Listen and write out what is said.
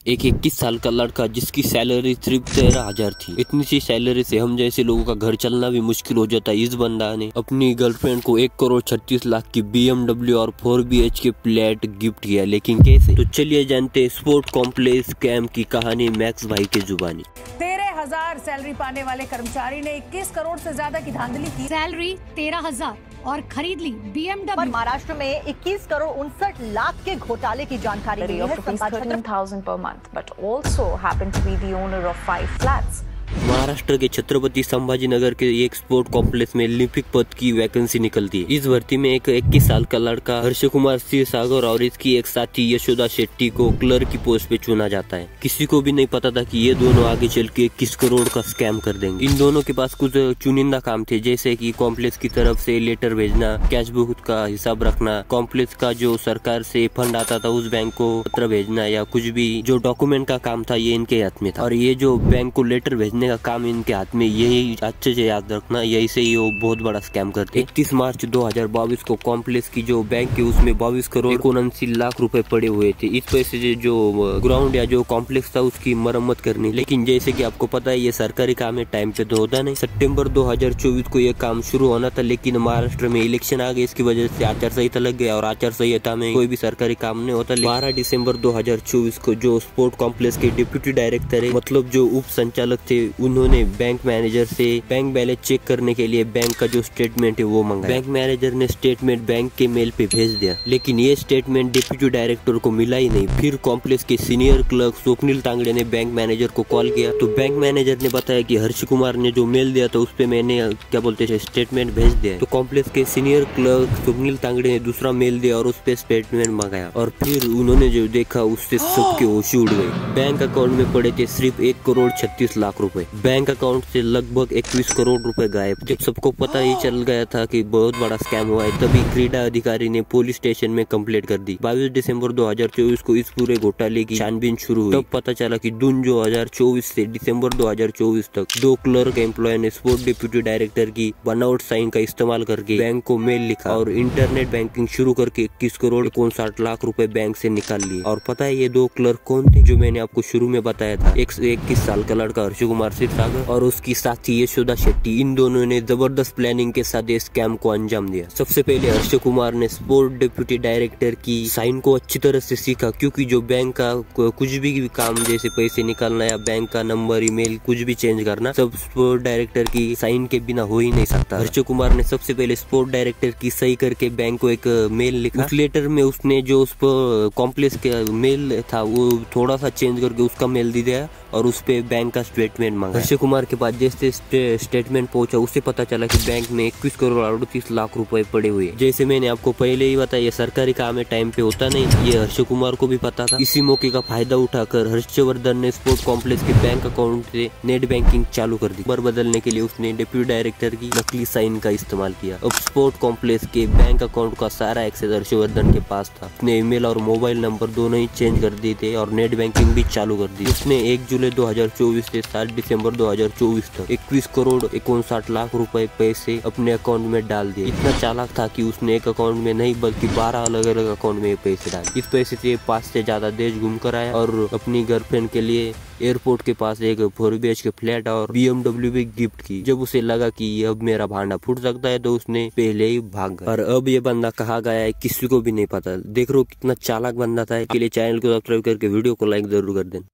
एक 21 साल का लड़का जिसकी सैलरी सिर्फ 13,000 थी। इतनी सी सैलरी से हम जैसे लोगों का घर चलना भी मुश्किल हो जाता है। इस बंदा ने अपनी गर्लफ्रेंड को 1,36,00,000 की BMW और 4 BHK फ्लैट गिफ्ट किया। लेकिन कैसे? तो चलिए जानते हैं स्पोर्ट कॉम्प्लेक्स स्कैम की कहानी मैक्स भाई के जुबानी। 13,000 सैलरी पाने वाले कर्मचारी ने 21 करोड़ से ज्यादा की धांधली की। सैलरी 13,000 और खरीद ली BMW। महाराष्ट्र में 21 करोड़ 59,00,000 के घोटाले की जानकारी मिली है। 13,000 per month, but also happened to be the owner of 5 flats. Maharashtra के छत्रपति संभाजीनगर के एक स्पोर्ट कॉम्प्लेक्स में लिपिक पद की वैकेंसी निकलती है। इस भर्ती में एक 21 साल का लड़का हर्ष कुमार क्षीरसागर और इसकी एक साथी यशोदा शेट्टी को क्लर्क की पोस्ट पे चुना जाता है। किसी को भी नहीं पता था कि ये दोनों आगे चल के 21 करोड़ का स्कैम कर देंगे। इन दोनों के पास कुछ चुनिंदा काम थे, जैसे कि कॉम्प्लेक्स की तरफ से लेटर भेजना, कैश बुक का हिसाब रखना, कॉम्प्लेक्स का जो सरकार से फंड आता था उस बैंक को पत्र भेजना, या कुछ भी जो डॉक्यूमेंट का काम था ये इनके हाथ में था। और ये जो बैंक को लेटर भेजने का काम इनके हाथ में, यही अच्छे से याद रखना, यही से ये बहुत बड़ा स्कैम करते। 31 मार्च 2022 को कॉम्प्लेक्स की जो बैंक है उसमें 22 करोड़ 79,00,000 रुपए पड़े हुए थे। इस पैसे से जो ग्राउंड या जो कॉम्प्लेक्स था उसकी मरम्मत करनी। लेकिन जैसे कि आपको पता है ये सरकारी काम है, टाइम पे तो होता नहीं। सितंबर 2024 को ये काम शुरू होना था, लेकिन महाराष्ट्र में इलेक्शन आ गए, इसकी वजह से आचार संहिता लग गया और आचार संहिता में कोई भी सरकारी काम नहीं होता। 12 दिसंबर 2024 को जो स्पोर्ट कॉम्प्लेक्स के डिप्यूटी डायरेक्टर है, मतलब जो उप संचालक थे, उन्होंने बैंक मैनेजर से बैंक बैलेंस चेक करने के लिए बैंक का जो स्टेटमेंट है वो मंगाया। बैंक मैनेजर ने स्टेटमेंट बैंक के मेल पे भेज दिया, लेकिन ये स्टेटमेंट डिप्यूटी डायरेक्टर को मिला ही नहीं। फिर कॉम्प्लेक्स के सीनियर क्लर्क स्वप्निल तांगड़े ने बैंक मैनेजर को कॉल किया, तो बैंक मैनेजर ने बताया कि हर्ष कुमार ने जो मेल दिया था उस पे मैंने क्या बोलते थे स्टेटमेंट भेज दिया। तो कॉम्प्लेक्स के सीनियर क्लर्क स्वप्निल तांगड़े ने दूसरा मेल दिया और उस पे स्टेटमेंट मंगाया, और फिर उन्होंने जो देखा उससे सबके होश उड़ गए। बैंक अकाउंट में पड़े थे सिर्फ 1,36,00,000 रुपए। बैंक अकाउंट से लगभग 21 करोड़ रुपए गायब। जब सबको पता ही चल गया था कि बहुत बड़ा स्कैम हुआ है, तभी क्रीडा अधिकारी ने पुलिस स्टेशन में कंप्लेंट कर दी। 22 दिसंबर 2024 को इस पूरे घोटाले की छानबीन शुरू हुई। तब पता चला कि जून 2024 से दिसंबर 2024 तक 2 क्लर्क एम्प्लॉय ने स्पोर्ट डिप्यूटी डायरेक्टर की बनावट साइन का इस्तेमाल करके बैंक को मेल लिखा और इंटरनेट बैंकिंग शुरू करके 21 करोड़ 59,00,000 रुपए बैंक से निकाल लिए। और पता है ये 2 क्लर्क कौन थे? जो मैंने आपको शुरू में बताया था, 21 साल का लड़का हर्ष कुमार क्षीरसागर और उसकी साथी यशोदा शेट्टी। इन दोनों ने जबरदस्त प्लानिंग के साथ इस स्कैम को अंजाम दिया। सबसे पहले हर्ष कुमार ने स्पोर्ट डिप्यूटी डायरेक्टर की साइन को अच्छी तरह से सीखा, क्योंकि जो बैंक का कुछ भी काम जैसे पैसे निकालना या बैंक का नंबर, ईमेल कुछ भी चेंज करना, सब स्पोर्ट डायरेक्टर की साइन के बिना हो ही नहीं सकता। हर्ष कुमार ने सबसे पहले स्पोर्ट डायरेक्टर की सही करके बैंक को एक मेल लिखा। उस लेटर में उसने जो कॉम्प्लेक्स का मेल था वो थोड़ा सा चेंज करके उसका मेल दे दिया और उस पे बैंक का स्टेटमेंट मांगा। हर्ष कुमार के पास जैसे स्टेटमेंट पहुंचा, उससे पता चला कि बैंक में 21 करोड़ 38,00,000 रुपए पड़े हुए। जैसे मैंने आपको पहले ही बताया, सरकारी काम है, टाइम पे होता नहीं, ये हर्ष कुमार को भी पता था। इसी मौके का फायदा उठाकर हर्षवर्धन ने स्पोर्ट कॉम्प्लेक्स के बैंक अकाउंट से नेट बैंकिंग चालू कर दी। नंबर बदलने के लिए उसने डिप्यूटी डायरेक्टर की नकली साइन का इस्तेमाल किया। अब स्पोर्ट कॉम्प्लेक्स के बैंक अकाउंट का सारा एक्सेस हर्षवर्धन के पास था। उसने ईमेल और मोबाइल नंबर दोनों ही चेंज कर दिए थे और नेट बैंकिंग भी चालू कर दी। उसने 1 जुलाई 2024 से 7 दिसंबर 2024 तक 21 करोड़ 59,00,000 रुपए पैसे अपने अकाउंट में डाल दिए। इतना चालाक था कि उसने एक अकाउंट में नहीं बल्कि 12 अलग अलग अकाउंट में पैसे डाले। इस पैसे से 5 से ज्यादा देश घूम कर आया और अपनी गर्लफ्रेंड के लिए एयरपोर्ट के पास एक 4 BHK फ्लैट और BMW भी गिफ्ट की। जब उसे लगा कि अब मेरा भांडा फूट सकता है तो उसने पहले ही भाग गया। और अब ये बंदा कहाँ गया है किसी को भी नहीं पता। देख रहे हो कितना चालाक बंदा था। के लिए चैनल को सब्सक्राइब करके वीडियो को लाइक जरूर कर देना।